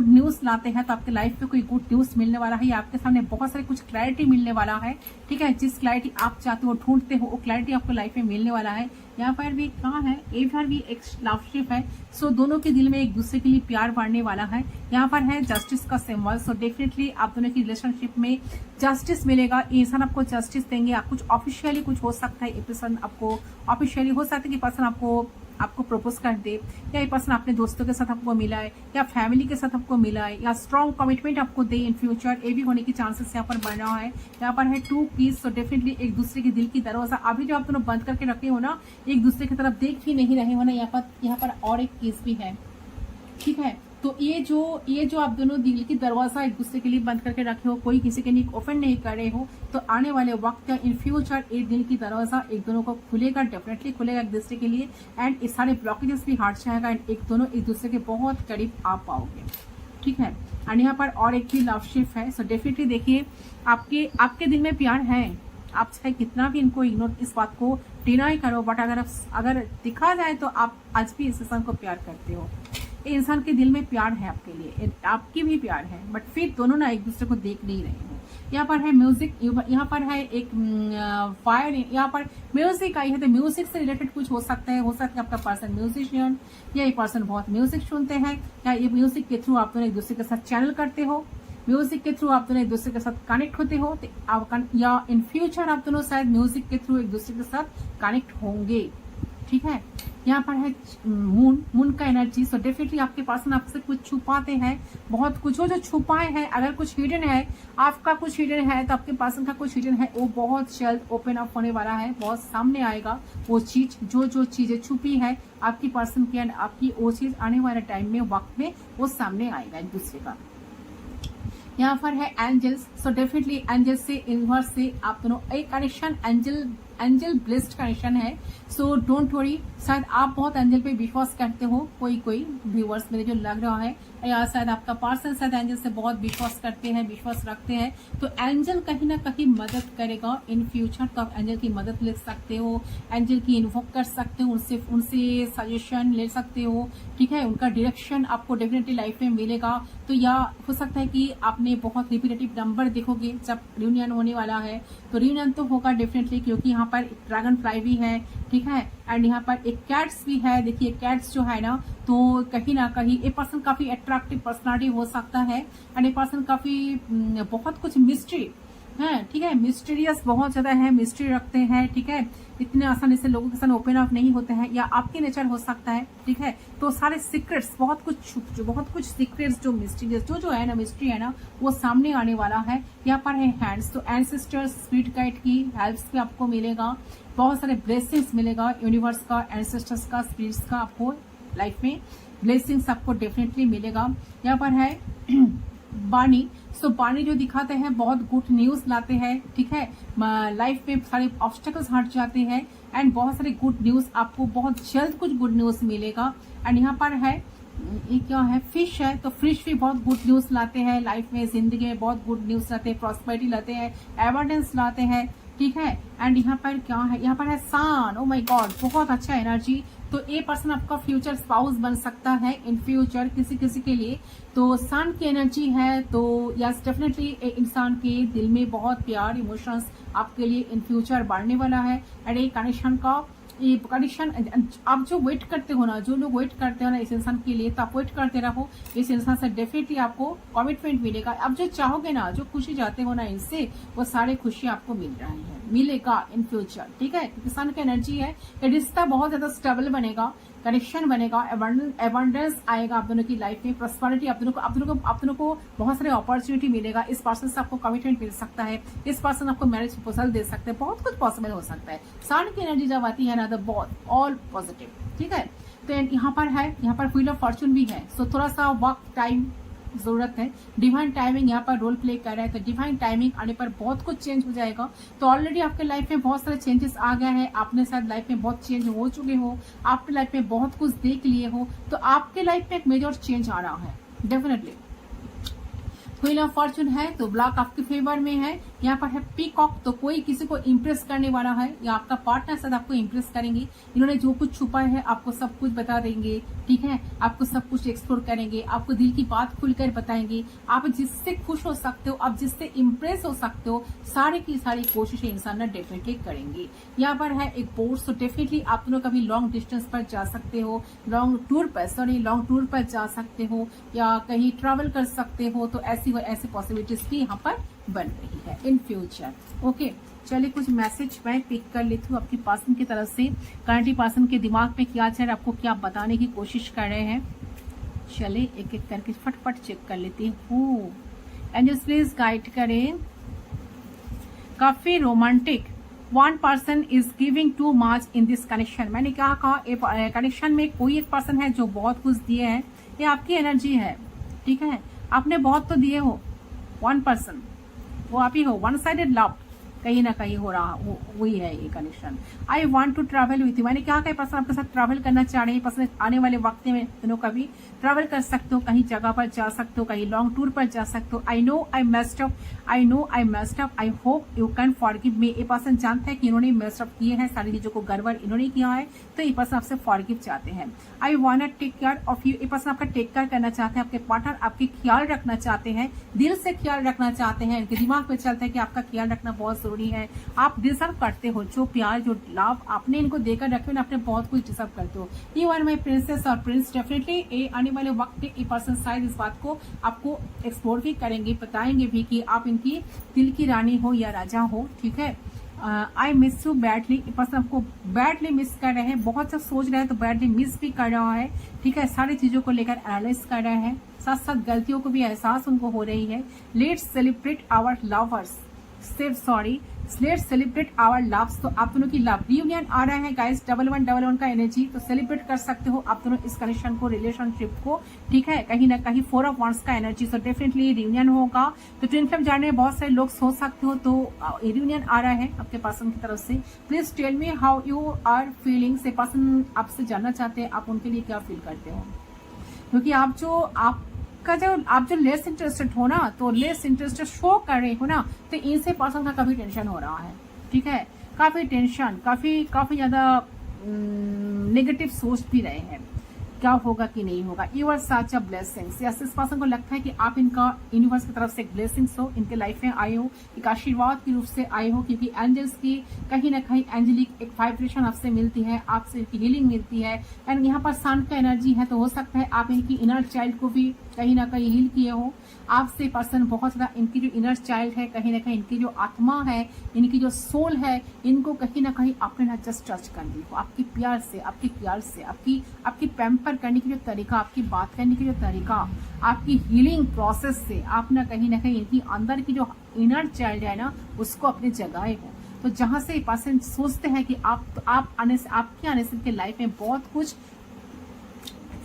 न्यूज लाते हैं, तो आपके लाइफ में कोई गुड न्यूज मिलने वाला है या आपके सामने बहुत सारे कुछ क्लैरिटी मिलने वाला है। ठीक है, जिस क्लैरिटी आप चाहते हो ढूंढते हो वो क्लैरिटी आपको लाइफ में मिलने वाला है। यहाँ पर भी कहाँ है, ये पर भी एक लवशिप है। सो दोनों के दिल में एक दूसरे के लिए प्यार बढ़ने वाला है। यहाँ पर है जस्टिस का सिंबल, सो डेफिनेटली आप दोनों की रिलेशनशिप में जस्टिस मिलेगा, ये इंसान आपको जस्टिस देंगे। आप कुछ ऑफिशियली कुछ हो सकता है, ये पर्सन आपको ऑफिशियली हो सकता है कि पर्सन आपको प्रपोज कर दे, या ये पर्सन अपने दोस्तों के साथ आपको मिला है या फैमिली के साथ आपको मिला है या स्ट्रॉन्ग कमिटमेंट आपको दे इन फ्यूचर, ये भी होने की चांसेस यहाँ पर बन रहा है। यहाँ पर है 2 कीज, सो डेफिनेटली एक दूसरे के दिल की दरवाजा अभी जो आप दोनों बंद करके रखे हो ना, एक दूसरे की तरफ देख ही नहीं रहे हो ना, यहाँ पर और एक कीज भी है। ठीक है, तो ये जो आप दोनों दिल की दरवाजा एक दूसरे के लिए बंद करके रखे हो, कोई किसी के लिए ओपन नहीं कर रहे हो, तो आने वाले वक्त या इन फ्यूचर ये दिल की दरवाजा एक दोनों को खुलेगा, डेफिनेटली खुलेगा एक दूसरे के लिए एंड इस सारे ब्लॉकेजेस भी हट जाएगा एंड एक दोनों एक दूसरे के बहुत करीब आ पाओगे। ठीक है, एंड यहाँ पर और एक भी लवशिप है। सो डेफिनेटली देखिए आपके दिल में प्यार है, आप चाहे कितना भी इनको इग्नोर, इस बात को डिनाई करो, बट अगर दिखा जाए तो आप आज भी इस इंसान को प्यार करते हो। ये इंसान के दिल में प्यार है आपके लिए, आपकी भी प्यार है, बट फिर दोनों ना एक दूसरे को देख नहीं रहे हो। यहाँ पर है म्यूजिक, यहाँ पर है एक फायर, यहाँ पर म्यूजिक आई है, तो म्यूजिक से रिलेटेड कुछ हो सकता है आपका पर्सन म्यूजिशियन या ये पर्सन बहुत म्यूजिक सुनते हैं, या ये म्यूजिक के थ्रू आप दोनों एक दूसरे के साथ चैनल करते हो, म्यूजिक के थ्रू आप दोनों एक दूसरे के साथ कनेक्ट होते हो, या इन फ्यूचर आप दोनों शायद म्यूजिक के थ्रू एक दूसरे के साथ कनेक्ट होंगे। ठीक है, यहाँ पर है मून का एनर्जी, सो डेफिनेटली आपके पर्सन आपसे कुछ छुपाते हैं, बहुत कुछ हो जो छुपाए हैं, अगर कुछ हिडन है, आपका कुछ हिडन है तो आपके पर्सन का कुछ हिडन है, वो बहुत जल्द ओपन अप होने वाला है, बहुत सामने आएगा वो चीज, जो चीजें छुपी है आपकी पर्सन की एंड आपकी, वो चीज आने वाले टाइम में वक्त में वो सामने आएगा एक दूसरे का। यहाँ पर है एंजल्स, सो डेफिनेटली एंजल से यूनिवर्स से आप दोनों एक कनेक्शन एंजल ब्लेस्ड कनेक्शन है। सो डोंट वरी, शायद आप बहुत एंजल पे विश्वास करते हो, कोई व्यूअर्स मेरे जो लग रहा है, या शायद आपका पर्सन शायद एंजल से बहुत विश्वास रखते हैं, तो एंजल कहीं ना कहीं मदद करेगा इन फ्यूचर, तो आप एंजल की मदद ले सकते हो, एंजल की इन्वोक कर सकते हो, उनसे सजेशन ले सकते हो। ठीक है, उनका डायरेक्शन आपको डेफिनेटली लाइफ में मिलेगा। तो या हो सकता है कि आपने बहुत रिपीटेटिव नंबर देखोगे जब रियूनियन होने वाला है, तो रियूनियन तो होगा डेफिनेटली, क्योंकि यहाँ पर ड्रैगन फ्लाई भी है। ठीक है, एंड यहाँ पर एक कैट्स भी है, देखिए कैट्स जो है ना, तो कहीं ना कहीं ये पर्सन काफी अट्रैक्टिव पर्सनालिटी हो सकता है एंड ये पर्सन काफी बहुत कुछ मिस्ट्री है। ठीक है, मिस्टीरियस बहुत ज्यादा है, मिस्ट्री रखते हैं। ठीक है, इतने आसानी से लोगों के साथ ओपन अप नहीं होते हैं, या आपके नेचर हो सकता है। ठीक है, तो सारे सीक्रेट्स बहुत कुछ सीक्रेट्स जो मिस्टीरियस जो है ना, मिस्ट्री है ना, वो सामने आने वाला है। यहाँ पर है हैंड्स, तो एंसेस्टर्स स्पिरिट गाइड की हेल्प्स भी आपको मिलेगा, बहुत सारे ब्लेसिंग्स मिलेगा यूनिवर्स का, एंसेस्टर्स का, स्पिरिट्स का, आपको लाइफ में ब्लेसिंग्स आपको डेफिनेटली मिलेगा। यहाँ पर है बानी, सो बानी जो दिखाते हैं बहुत गुड न्यूज लाते हैं। ठीक है, लाइफ में सारे ऑब्स्टेकल्स हट जाते हैं एंड बहुत सारे गुड न्यूज आपको बहुत जल्द कुछ गुड न्यूज मिलेगा। एंड यहाँ पर है ये क्या है, फिश है, तो फिश भी बहुत गुड न्यूज लाते हैं लाइफ में, जिंदगी में बहुत गुड न्यूज लाते हैं, प्रॉस्पेरिटी लाते हैं, एबंडेंस लाते हैं। ठीक है, एंड यहाँ पर क्या है, यहाँ पर है सन, ओ माय गॉड बहुत अच्छा एनर्जी। तो ये पर्सन आपका फ्यूचर स्पाउस बन सकता है इन फ्यूचर किसी के लिए, तो सन की एनर्जी है। तो यस डेफिनेटली इंसान के दिल में बहुत प्यार, इमोशंस आपके लिए इन फ्यूचर बढ़ने वाला है एंड ये कनेक्शन आप जो वेट करते हो ना, जो लोग वेट करते हो ना इस इंसान के लिए, तो आप वेट करते रहो, इस इंसान से डेफिनेटली आपको कमिटमेंट मिलेगा। आप जो चाहोगे ना, जो खुशी चाहते हो ना इनसे, वो सारे खुशी आपको मिलेगा इन फ्यूचर। ठीक है, इंसान की एनर्जी है, ये रिश्ता बहुत ज्यादा स्टेबल बनेगा, कनेक्शन बनेगा, एबंडेंस आएगा आप दोनों की लाइफ में, प्रॉस्पेरिटी आप दोनों को बहुत सारे अपॉर्चुनिटी मिलेगा। इस पर्सन से आपको कमिटमेंट मिल सकता है, इस पर्सन आपको मैरिज प्रपोजल दे सकते हैं, बहुत कुछ पॉसिबल हो सकता है। सन की एनर्जी जब आती है ना तो बहुत ऑल पॉजिटिव, ठीक है। तो यहाँ पर व्हील ऑफ फॉर्चून भी है, सो थोड़ा सा वक्त टाइम जरूरत है। डिवाइन टाइमिंग यहाँ पर रोल प्ले कर रहा है, तो डिवाइन टाइमिंग आने पर बहुत कुछ चेंज हो जाएगा। तो ऑलरेडी आपके लाइफ में बहुत सारे चेंजेस आ गया है, आपने शायद लाइफ में बहुत चेंज हो चुके हो, आपके लाइफ में बहुत कुछ देख लिए हो, तो आपके लाइफ में एक मेजर चेंज आ रहा है डेफिनेटली। व्हील ऑफ फॉर्चून है तो ब्लॉक आपके फेवर में है। यहाँ पर है पीकॉक, तो कोई किसी को इम्प्रेस करने वाला है या आपका पार्टनर साथ आपको इम्प्रेस करेंगे। इन्होंने जो कुछ छुपा है आपको सब कुछ बता देंगे, ठीक है। आपको सब कुछ एक्सप्लोर करेंगे, आपको दिल की बात खुलकर बताएंगे। आप जिससे खुश हो सकते हो, आप जिससे इम्प्रेस हो सकते हो, सारी की सारी कोशिशें इंसान ने डेफिनेटली करेंगे। यहाँ पर है एक बोर्ड, तो डेफिनेटली आप दोनों कभी लॉन्ग डिस्टेंस पर जा सकते हो, लॉन्ग टूर पर जा सकते हो या कहीं ट्रैवल कर सकते हो। तो ऐसी पॉसिबिलिटीज भी यहाँ पर बन रही है इन फ्यूचर। ओके, चलिए कुछ मैसेज मैं पिक कर लेती हूँ आपकी पर्सन की तरफ से। करंटली पर्सन के दिमाग में क्या चल रहा है, आपको क्या बताने की कोशिश कर रहे हैं। चलिए एक एक करके फटफट चेक कर लेती हूँ। एंजल्स प्लीज गाइड करें। काफी romantic, one person is giving too much in this connection. मैंने क्या कहा, कनेक्शन में कोई एक पर्सन है जो बहुत कुछ दिए है, ये आपकी एनर्जी है, ठीक है। आपने बहुत तो दिए हो, वन पर्सन वो आप ही हो। वन साइडेड लव कहीं ना कहीं हो रहा, वही है ये connection. I want to travel with you, मैंने क्या कहा, पर्सन आपके साथ ट्रैवल करना चाह रहे हैं। पर्सन आने वाले वक्त में दोनों कभी ट्रैवल कर सकते हो, कहीं जगह पर जा सकते हो, कहीं लॉन्ग टूर पर जा सकते हो। I know I messed up, I hope you can forgive me. ये पर्सन जानते हैं कि इन्होंने मेस्ड अप किए हैं, सारी चीजों को गड़बड़ इन्होंने किया है, तो ये पर्सन आपसे फॉरगिव चाहते हैं। I want take care of you, ये पर्सन आपका टेक केयर करना चाहते हैं, आपके पार्टनर आपके ख्याल रखना चाहते हैं, दिल से ख्याल रखना चाहते हैं। इनके दिमाग में चलता है कि आपका ख्याल रखना बहुत जरूरी है, आप डिजर्व करते हो जो प्यार जो लव आपने इनको देकर रखे हो ना, आपने बहुत कुछ डिजर्व करते हो। यू आर माई प्रिंसेस और प्रिंस। डेफिनेटली आने वाले वक्त में ये पर्सन शायद इस बात को आपको एक्सप्लोर भी करेंगे, बताएंगे भी कि आप इनकी दिल की रानी हो या राजा हो, ठीक है। आई मिस यू बैडली, ये पर्सन आपको बैडली मिस कर रहे हैं, बहुत सा सोच रहे हैं तो बैडली मिस भी कर रहा है, ठीक है। सारी चीजों को लेकर एनालाइज कर रहे हैं, साथ साथ गलतियों को भी एहसास उनको हो रही है। Let's celebrate our lovers, let's celebrate our loves. तो आप दोनों की लव रियूनियन आ रहा है गाइस, 1111 का एनर्जी, तो सेलिब्रेट कर सकते हो आप दोनों इस कनेक्शन को, रिलेशनशिप को, ठीक है। कहीं ना कहीं 4 ऑफ वांड्स का एनर्जी, तो डेफिनेटली रियूनियन होगा। तो ट्विन फ्लेम जानने में बहुत सारे लोग सोच सकते हो, तो रियूनियन आ रहा है आपके पर्सन की तरफ से। Please tell me how you are feeling. से पर्सन आपसे जानना चाहते हैं आप उनके लिए क्या फील करते हो, क्योंकि आप जो लेस इंटरेस्टेड हो ना, तो लेस इंटरेस्टेड शो कर रहे हो ना, तो इनसे पर्सन का काफी टेंशन हो रहा है, ठीक है। काफी टेंशन, काफी ज्यादा नेगेटिव सोच भी रहे हैं, क्या होगा कि नहीं होगा। You are such a blessings, yes इस पर्सन को लगता है कि आप इनका यूनिवर्स की तरफ से एक ब्लेसिंग्स हो, इनके लाइफ में आए हो, एक आशीर्वाद के रूप से आए हो, क्योंकि एंजल्स की कहीं ना कहीं एंजेलिक एक वाइब्रेशन आपसे मिलती है, आपसे हीलिंग मिलती है। एंड यहाँ पर सन का एनर्जी है, तो हो सकता है आप इनकी इनर चाइल्ड को भी कहीं ना कहीं हील किए हो। आपसे पर्सन बहुत ज्यादा इनकी जो इनर चाइल्ड है, कहीं ना कहीं इनकी जो आत्मा है, इनकी जो सोल है, इनको कहीं ना कहीं आपने ना जस्ट टच कर ली हो, आपके प्यार से, आपके ख्याल से, आपकी पैम्पर करने की जो तरीका, आपकी बात करने की जो तरीका, आपकी हीलिंग प्रोसेस से आप ना कहीं इनकी अंदर की जो इनर चाइल्ड है ना, उसको अपने जगाए हो। तो जहां से पर्सन सोचते हैं कि आपके आने से इनके लाइफ में बहुत कुछ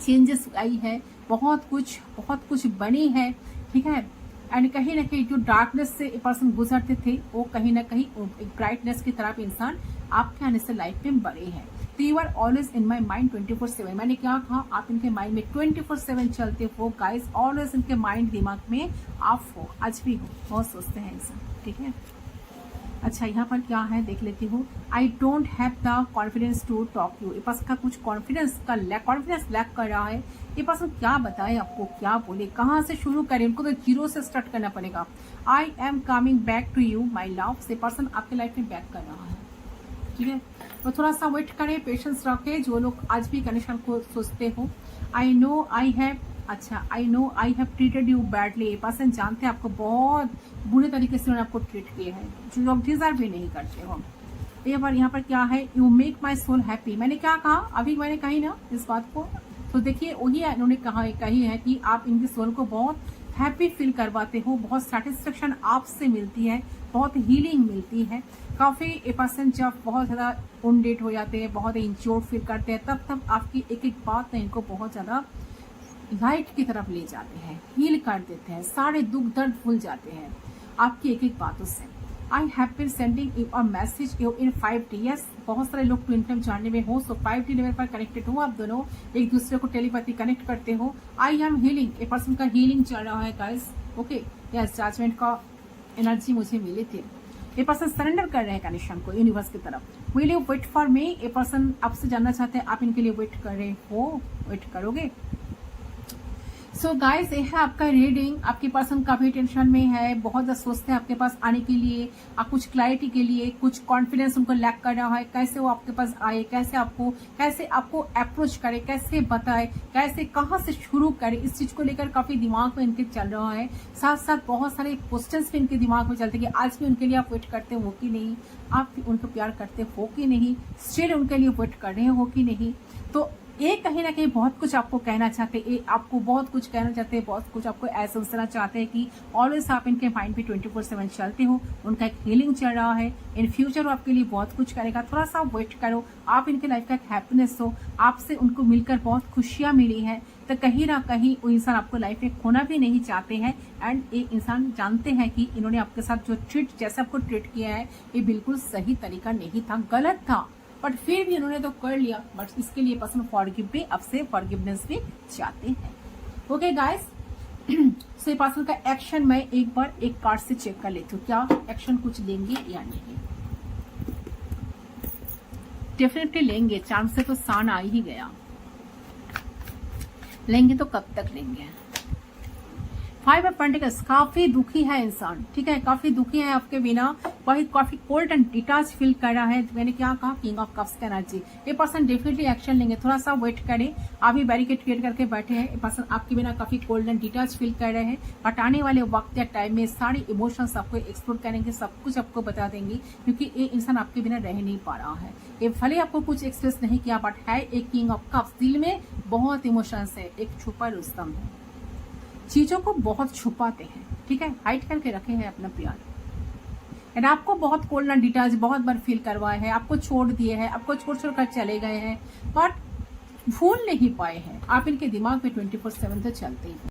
चेंजेस आई है, बहुत कुछ बनी है, ठीक है। एंड कहीं ना कहीं जो डार्कनेस से पर्सन गुजरते थे, वो कहीं ना कहीं एक ब्राइटनेस की तरफ इंसान आपके आने से लाइफ में बढ़े हैं। तो you are always in my mind 24/7। मैंने क्या कहा, आप इनके माइंड में 24/7 चलते हो गाइस, ऑलवेज इनके माइंड दिमाग में आप हो, आज भी हो, बहुत सोचते हैं इंसान, ठीक है। अच्छा यहाँ पर क्या है देख लेती हूँ। I don't have the confidence to talk you, ये पर्सन का कुछ कॉन्फिडेंस लैक कर रहा है। ये पर्सन क्या बताए आपको, क्या बोले, कहाँ से शुरू करें, उनको तो 0 से स्टार्ट करना पड़ेगा। I am coming back to you my love, से पर्सन आपके लाइफ में बैक कर रहा है, ठीक है। तो थोड़ा सा वेट करें, पेशेंस रखें, जो लोग आज भी कनेक्शन को सोचते हो। I know I have treated you badly, ये पर्सन जानते हैं आपको बहुत बुरे तरीके से उन्होंने आपको ट्रीट किए हैं, जो लोग डिजर्व भी नहीं करते हो। यहाँ पर क्या है, you make my soul happy. मैंने क्या कहा, अभी मैंने कही ना इस बात को, तो देखिए वही इन्होंने कही है कि आप इनकी सोल को बहुत हैप्पी फील करवाते हो, बहुत सेटिस्फेक्शन आपसे मिलती है, बहुत हीलिंग मिलती है। काफी ए पर्सन जब बहुत ज्यादा उनडेट हो जाते हैं, बहुत इंच्योर फील करते हैं, तब आपकी एक एक बात ने इनको बहुत ज्यादा लाइट की तरफ ले जाते हैं, हील कर देते हैं, सारे दुख दर्द भूल जाते हैं आपकी एक एक बातों से। I have been sending you a message you in 5D। Yes, बहुत सारे लोग ट्विन फ्लेम जानने में हो, सो 5D लेवल पर कनेक्टेड हो, आप दोनों एक दूसरे को टेलीपैथी कनेक्ट करते हो। I am healing, a person का हीलिंग चल रहा है गाइस। ओके, यस, जजमेंट का एनर्जी मुझे मिली थी। ए पर्सन सरेंडर कर रहे हैं कनेक्शन को यूनिवर्स की तरफ। Will you wait for me, a person आपसे जानना चाहते हैं आप इनके लिए वेट कर रहे हो, वेट करोगे। सो गाइस, ये है आपका रीडिंग। आपके पर्सन काफी टेंशन में है, बहुत ज्यादा सोचते हैं आपके पास आने के लिए, आप कुछ क्लैरिटी के लिए, कुछ कॉन्फिडेंस उनको लैक कर रहा है, कैसे वो आपके पास आए, कैसे आपको अप्रोच करे, कैसे बताए, कैसे कहाँ से शुरू करे, इस चीज को लेकर काफी दिमाग में इनके चल रहा है। साथ साथ बहुत सारे क्वेश्चंस भी इनके दिमाग में चलते हैं कि आज भी उनके लिए आप वेट करते हो कि नहीं, आप उनको प्यार करते हो कि नहीं, स्टिल उनके लिए वेट कर रहे हो कि नहीं। तो ये कहीं ना कहीं बहुत कुछ आपको कहना चाहते हैं, आपको बहुत कुछ कहना चाहते हैं, बहुत कुछ आपको ऐसा सोचना चाहते हैं कि ऑलवेज आप इनके माइंड पे 24/7 चलते हो, उनका एक हीलिंग चल रहा है। इन फ्यूचर वो आपके लिए बहुत कुछ करेगा, थोड़ा सा वेट करो। आप इनके लाइफ का एक हैप्पीनेस हो, आपसे उनको मिलकर बहुत खुशियां मिली है, तो कहीं ना कहीं वो इंसान आपको लाइफ में खोना भी नहीं चाहते हैं। एंड ये इंसान जानते हैं कि इन्होंने आपके साथ जो जैसे आपको ट्रीट किया है, ये बिल्कुल सही तरीका नहीं था, गलत था, बट फिर भी उन्होंने तो कर लिया। बट इसके लिए पर्सन फॉरगिव भी आपसे फॉरगिवनेस भी चाहते हैं। ओके गाइस, सो पर्सन का एक्शन मैं एक बार एक कार्ड से चेक कर लेती हूँ, क्या एक्शन कुछ लेंगे या नहीं। डेफिनेटली लेंगे, चांस से तो सान आ ही गया, लेंगे तो कब तक लेंगे। 5 ऑफ पेंटिकल्स, काफी दुखी है इंसान, ठीक है, काफी दुखी है आपके बिना, वही काफी कोल्ड एंड डिटाच फील कर रहा है। मैंने क्या कहा, किंग ऑफ कप्स का एनर्जी। ये पर्सन डेफिनेटली एक्शन लेंगे, थोड़ा सा वेट करें। अभी बैरिकेड क्रिएट करके बैठे हैं, ये पर्सन आपके बिना काफी कोल्ड एंड डिटाच फील कर रहे हैं, बट आने वाले वक्त या टाइम में सारे इमोशंस आपको एक्सप्लोर करेंगे, सब कुछ आपको बता देंगे, क्योंकि ये इंसान आपके बिना रह नहीं पा रहा है। ये भले आपको कुछ एक्सप्रेस नहीं किया, बट है एक किंग ऑफ कप्स, दिल में बहुत इमोशंस है, एक छुपा रुस्तम है, चीजों को बहुत छुपाते हैं, ठीक है, हाइड करके रखे हैं अपना प्यार। एंड आपको बहुत कोल्ड एंड डिटाच बहुत बार फील करवाए हैं, आपको छोड़ दिए हैं, आपको छोड़ कर चले गए हैं, बट भूल नहीं पाए हैं। आप इनके दिमाग में 24/7 तो चलते ही हैं।